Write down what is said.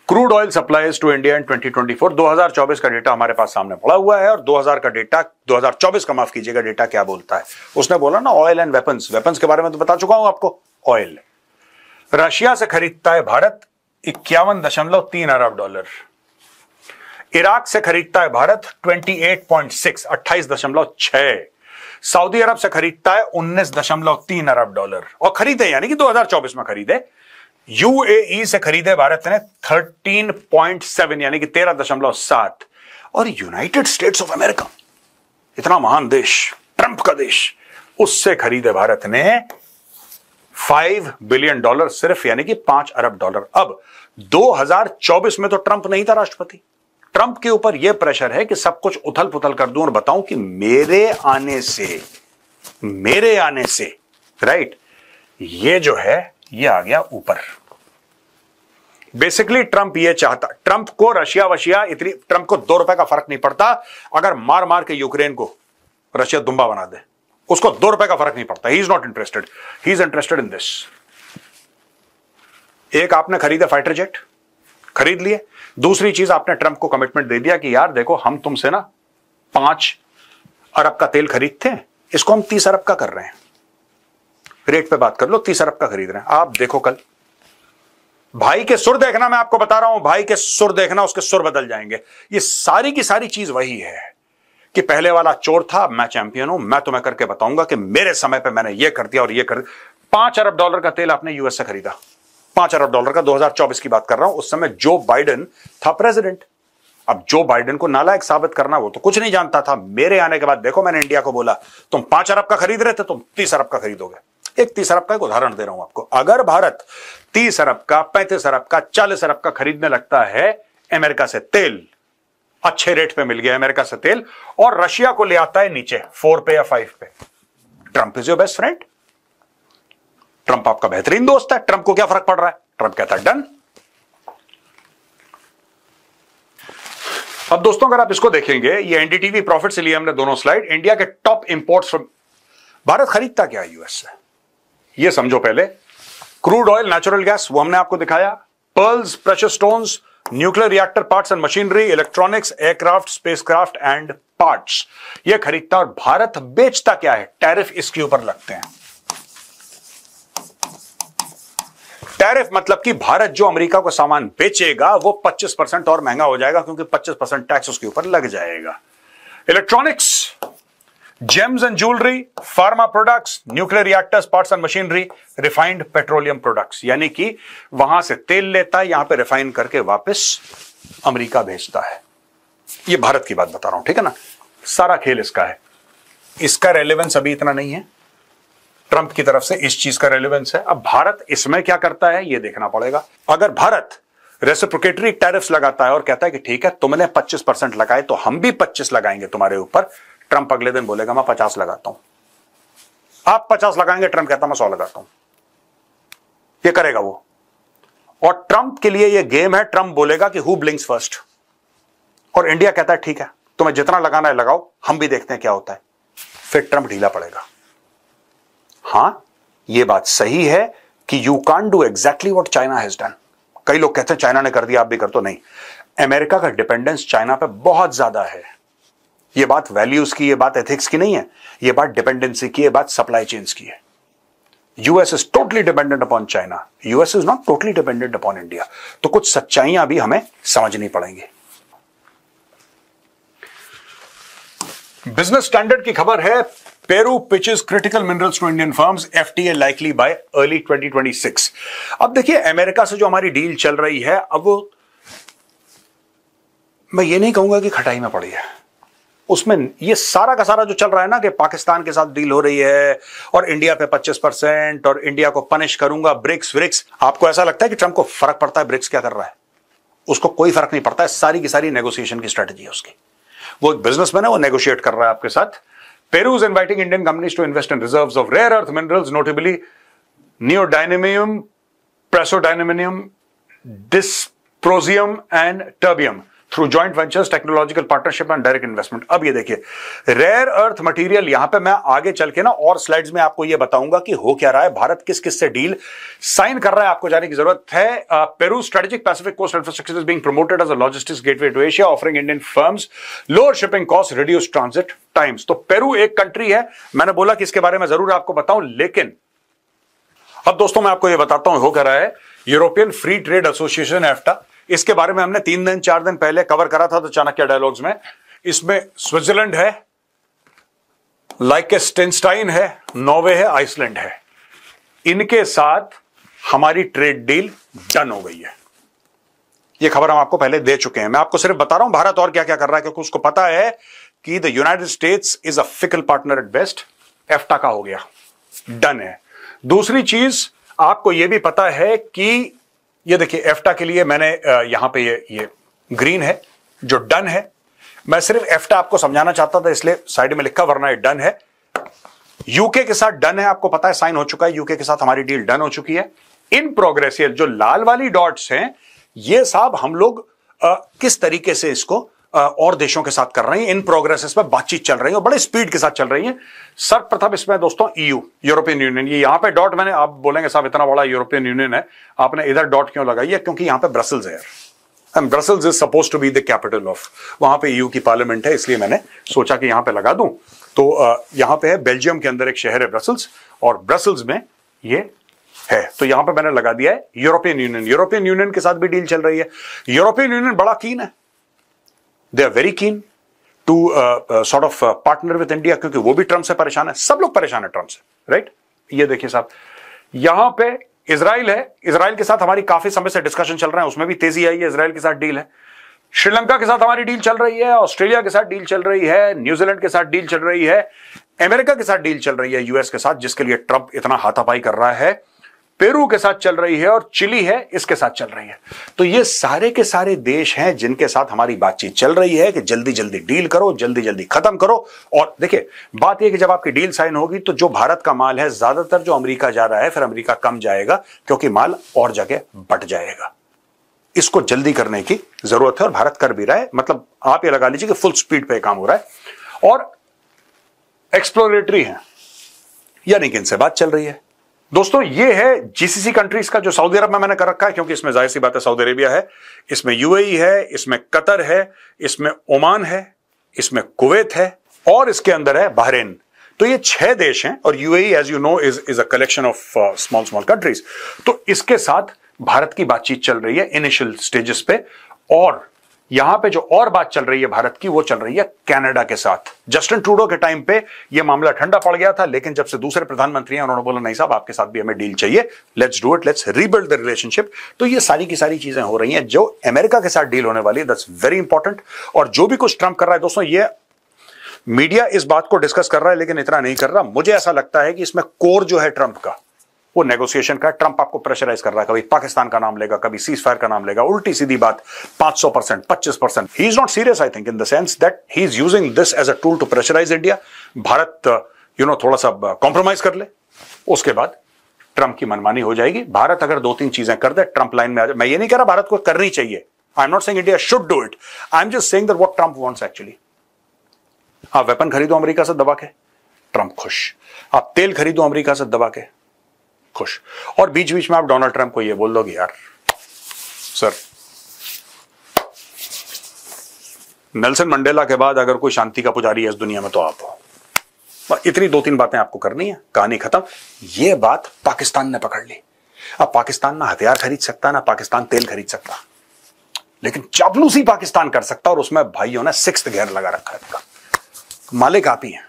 Crude oil supplies to India in 2024, 2024 का data हमारे पास सामने पड़ा हुआ है और 2000 का डेटा, 2024 का माफ कीजिएगा, डेटा क्या बोलता है। उसने बोला ना ऑयल एंड वेपन्स, वेपन्स के बारे में तो बता चुका हूं आपको। ऑयल रशिया से खरीदता है भारत 51.3 अरब डॉलर, इराक से खरीदता है भारत 28.6 28.6, सऊदी अरब से खरीदता है 19.3 अरब डॉलर और खरीदे यानी कि 2024 में खरीदे। यूएई से खरीदे भारत ने 13.7 यानी कि 13.7 और यूनाइटेड स्टेट्स ऑफ अमेरिका, इतना महान देश, ट्रंप का देश, उससे खरीदे भारत ने $5 बिलियन सिर्फ यानी कि 5 अरब डॉलर। अब 2024 में तो ट्रंप नहीं था राष्ट्रपति, ट्रंप के ऊपर यह प्रेशर है कि सब कुछ उथल पुथल कर दूं और बताऊं कि मेरे आने से राइट ये जो है ये आ गया ऊपर। बेसिकली ट्रंप ये चाहता, ट्रंप को रशिया वशिया इतनी, ट्रंप को 2 रुपए का फर्क नहीं पड़ता अगर मार मार के यूक्रेन को रशिया दुम्बा बना दे, उसको 2 रुपए का फर्क नहीं पड़ता। ही is not interested, he is interested in this. एक आपने खरीदे फाइटर जेट, खरीद लिए। दूसरी चीज आपने ट्रंप को कमिटमेंट दे दिया कि यार देखो हम तुमसे ना 5 अरब का तेल खरीदते हैं, इसको हम 30 अरब का कर रहे हैं, रेट पे बात कर लो, 30 अरब का खरीद रहे हैं। आप देखो कल भाई के सुर देखना, मैं आपको बता रहा हूं, भाई के सुर देखना, उसके सुर बदल जाएंगे। ये सारी की सारी चीज वही है कि पहले वाला चोर था, मैं चैंपियन हूं, मैं तुम्हें करके बताऊंगा कि मेरे समय पे मैंने ये कर दिया और ये कर दिया। 5 अरब डॉलर का तेल आपने यूएस से खरीदा, 5 अरब डॉलर का, 2024 की बात कर रहा हूं। उस समय जो बाइडेन था प्रेसिडेंट। अब जो बाइडेन को नालायक साबित करना, वो तो कुछ नहीं जानता था। मेरे आने के बाद देखो मैंने इंडिया को बोला तुम 5 अरब का खरीद रहे थे, तुम 30 अरब का खरीदोगे। एक 30 अरब का एक उदाहरण दे रहा हूं आपको। अगर भारत 30 अरब का, 35 अरब का, 40 अरब का खरीदने लगता है अमेरिका से तेल, अच्छे रेट पे मिल गया अमेरिका से तेल, और रशिया को ले आता है नीचे 4 पे या 5 पे, Trump is your best friend, Trump आपका बेहतरीन दोस्त है। ट्रंप को क्या फर्क पड़ रहा है? ट्रंप कहता है डन। अब दोस्तों अगर आप इसको देखेंगे, ये एनडीटीवी प्रॉफिट से लिए हमने दोनों स्लाइड। इंडिया के टॉप इंपोर्ट्स फ्रॉम भारत खरीदता क्या है यूएस से, ये समझो पहले। क्रूड ऑयल, नेचुरल गैस, वो हमने आपको दिखाया। Pearls, precious stones, nuclear reactor parts and machinery, electronics, aircraft, spacecraft and parts, ये खरीदता। और भारत बेचता क्या है? टैरिफ इसके ऊपर लगते हैं। टैरिफ मतलब कि भारत जो अमेरिका को सामान बेचेगा वो 25% और महंगा हो जाएगा, क्योंकि 25% टैक्स उसके ऊपर लग जाएगा। Electronics, James and jewellery, pharma products, nuclear reactors, parts and machinery, refined petroleum products, यानी कि वहां से तेल लेता है, यहां पे रिफाइन करके वापस अमेरिका भेजता है। ये भारत की बात बता रहा हूं, ठीक है ना। सारा खेल इसका है। इसका रेलेवेंस अभी इतना नहीं है, ट्रंप की तरफ से इस चीज का रेलेवेंस है। अब भारत इसमें क्या करता है ये देखना पड़ेगा। अगर भारत रेसिप्रोकेटरी टैरिफ्स लगाता है और कहता है कि ठीक है तुमने 25% लगाए तो हम भी 25 लगाएंगे तुम्हारे ऊपर, ट्रंप अगले दिन बोलेगा मैं 50 लगाता हूं। आप 50 लगाएंगे, ट्रंप कहता मैं 100 लगाता हूं। ये करेगा वो। और ट्रंप के लिए ये गेम है। ट्रंप बोलेगा कि हु ब्लिंक्स फर्स्ट, और इंडिया कहता है ठीक है तुम्हें जितना लगाना है लगाओ, हम भी देखते हैं क्या होता है। फिर ट्रंप ढीला पड़ेगा। हां ये बात सही है कि you can't do exactly what China has done. कई लोग कहते हैं चाइना ने कर दिया आप भी कर दो। नहीं, अमेरिका का डिपेंडेंस चाइना पे बहुत ज्यादा है। ये बात वैल्यूज की, ये बात एथिक्स की नहीं है, ये बात डिपेंडेंसी की, ये बात सप्लाई चेन्स की है। US is totally dependent upon China, US is not totally dependent upon India. तो कुछ सच्चाइयां भी हमें समझनी पड़ेंगी। बिजनेस स्टैंडर्ड की खबर है, Peru pitches critical minerals to Indian firms, FTA likely by early 2026। अब देखिए अमेरिका से जो हमारी डील चल रही है, अब मैं ये नहीं कहूंगा कि खटाई में पड़ी है। उसमें ये सारा का सारा जो चल रहा है ना कि पाकिस्तान के साथ डील हो रही है और इंडिया पे 25% और इंडिया को पनिश करूंगा, ब्रिक्स व्रिक्स। आपको ऐसा लगता है कि ट्रंप को फर्क पड़ता है ब्रिक्स क्या कर रहा है? उसको कोई फर्क नहीं पड़ता है। सारी की सारी नेगोशिएशन की स्ट्रेटजी है उसकी। वो एक बिजनेसमैन है, वो नेगोशिएट कर रहा है आपके साथ। Peru is inviting Indian companies to invest in reserves of rare earth minerals, notably neodymium, praseodymium, dysprosium and terbium through joint ventures, technological partnership and direct investment. अब ये देखिए रेयर अर्थ मटेरियल, यहां पे मैं आगे चल के ना और स्लाइड्स में आपको ये बताऊंगा कि हो क्या रहा है, भारत किस किस से डील साइन कर रहा है, आपको जाने की जरूरत है। Peru strategic Pacific coast infrastructure is being promoted as a logistics gateway to Asia, offering Indian firms lower shipping cost, reduce transit times. तो पेरू एक कंट्री है, मैंने बोला कि इसके बारे में जरूर आपको बताऊं, लेकिन अब दोस्तों मैं आपको ये बताता हूं हो क्या रहा है। यूरोपियन फ्री ट्रेड एसोसिएशन एफ्टा, इसके बारे में हमने 3 दिन 4 दिन पहले कवर करा था तो चाणक्य डायलॉग्स में। इसमें स्विट्जरलैंड है, लाइकेस्टेनस्टाइन है, नॉर्वे है, आइसलैंड है, इनके साथ हमारी ट्रेड डील डन हो गई है। ये खबर हम आपको पहले दे चुके हैं, मैं आपको सिर्फ बता रहा हूं भारत और क्या क्या कर रहा है, क्योंकि उसको पता है कि the United States is a fickle partner at best. EFTA का हो गया, डन है। दूसरी चीज आपको यह भी पता है कि ये देखिए एफ्टा के लिए मैंने यहां पे ये ग्रीन है जो डन है। मैं सिर्फ एफ्टा आपको समझाना चाहता था इसलिए साइड में लिखा, वरना ये डन है। यूके के साथ डन है, आपको पता है साइन हो चुका है, यूके के साथ हमारी डील डन हो चुकी है। इन प्रोग्रेस, ये जो लाल वाली डॉट्स हैं ये साहब हम लोग किस तरीके से इसको और देशों के साथ कर रहे हैं, इन प्रोग्रेस इसमें बातचीत चल रही है और बड़े स्पीड के साथ चल रही है। सर्वप्रथम इसमें दोस्तों ईयू, यूरोपियन यूनियन, ये यहां पे डॉट मैंने, आप बोलेंगे साहब इतना बड़ा यूरोपियन यूनियन है आपने इधर डॉट क्यों लगाई है, क्योंकि यहां पे ब्रसल्स है and Brussels is suppose to be the capital of, वहां पे ईयू की पार्लियामेंट है, इसलिए मैंने सोचा कि यहां पे लगा दूं। तो यहां पे है बेल्जियम के अंदर एक शहर है ब्रसल्स, और ब्रसल्स में ये है, तो यहां पे मैंने लगा दिया है यूरोपियन यूनियन। यूरोपियन यूनियन के साथ भी डील चल रही है। यूरोपियन यूनियन बड़ा कीन है, they are very keen to sort of partner with India, क्योंकि वो भी ट्रंप से परेशान है, सब लोग परेशान है ट्रंप से, राइट। ये देखिए साहब यहां पे इजराइल है, इजराइल के साथ हमारी काफी समय से डिस्कशन चल रहा है, उसमें भी तेजी आई है, इजराइल के साथ डील है। श्रीलंका के साथ हमारी डील चल रही है, ऑस्ट्रेलिया के साथ डील चल रही है, न्यूजीलैंड के साथ डील चल रही है, अमेरिका के साथ डील चल रही है, यूएस के साथ जिसके लिए ट्रंप इतना हाथापाई कर रहा है, पेरू के साथ चल रही है, और चिली है इसके साथ चल रही है। तो ये सारे के सारे देश हैं जिनके साथ हमारी बातचीत चल रही है कि जल्दी जल्दी डील करो, जल्दी जल्दी खत्म करो। और देखिए बात यह कि जब आपकी डील साइन होगी तो जो भारत का माल है ज्यादातर जो अमेरिका जा रहा है, फिर अमेरिका कम जाएगा क्योंकि माल और जगह बट जाएगा। इसको जल्दी करने की जरूरत है और भारत कर भी रहा है, मतलब आप ये लगा लीजिए कि फुल स्पीड पे काम हो रहा है और एक्सप्लोरेटरी है, यानी कि इनसे बात चल रही है। दोस्तों ये है जीसीसी कंट्रीज का, जो सऊदी अरब में मैंने कर रखा है क्योंकि इसमें जाहिर सी बात है सऊदी अरेबिया है, इसमें यूएई है, इसमें कतर है, इसमें ओमान है, इसमें कुवैत है और इसके अंदर है बहरीन। तो ये 6 देश हैं और UAE as you know is a collection of small countries. तो इसके साथ भारत की बातचीत चल रही है इनिशियल स्टेजेस पे, और यहां पे जो और बात चल रही है भारत की वो चल रही है कनाडा के साथ। जस्टिन ट्रूडो के टाइम पे ये मामला ठंडा पड़ गया था, लेकिन जब से दूसरे प्रधानमंत्री हैं उन्होंने बोला नहीं साहब आपके साथ भी हमें डील चाहिए, let's do it, let's rebuild the relationship. तो ये सारी की सारी चीजें हो रही हैं जो अमेरिका के साथ डील होने वाली है, दैट्स वेरी इंपॉर्टेंट। और जो भी कुछ ट्रंप कर रहा है दोस्तों, ये मीडिया इस बात को डिस्कस कर रहा है लेकिन इतना नहीं कर रहा। मुझे ऐसा लगता है कि इसमें कोर जो है ट्रंप का वो नेगोशिएशन का। ट्रंप आपको प्रेशराइज कर रहा है, कभी पाकिस्तान का नाम लेगा, कभी सीज फायर का नाम लेगा, उल्टी सीधी बात 500%, 25%। He is not serious I think in the sense that he is using this as a tool to pressurise India. Bharat थोड़ा सा कॉम्प्रोमाइज कर ले, उसके बाद ट्रंप की मनमानी हो जाएगी। भारत अगर 2-3 चीजें कर दे, ट्रंप लाइन में आ जाए। मैं ये नहीं कह रहा भारत को करनी चाहिए, I am not saying India should do it, I am just saying that what Trump wants actually. आप वेपन खरीदो अमेरिका से दबा के, ट्रंप खुश। आप तेल खरीदो अमेरिका से दबा के, खुश। और बीच बीच में आप डोनाल्ड ट्रंप को ये बोल दोगे यार सर, नेल्सन मंडेला के बाद अगर कोई शांति का पुजारी है इस दुनिया में तो आप हो। इतनी 2-3 बातें आपको करनी है, कहानी खत्म। ये बात पाकिस्तान ने पकड़ ली। अब पाकिस्तान ना हथियार खरीद सकता, ना पाकिस्तान तेल खरीद सकता, लेकिन चापलूसी पाकिस्तान कर सकता, और उसमें भाइयों ने 6th गियर लगा रखा है। मालिक आप ही हैं।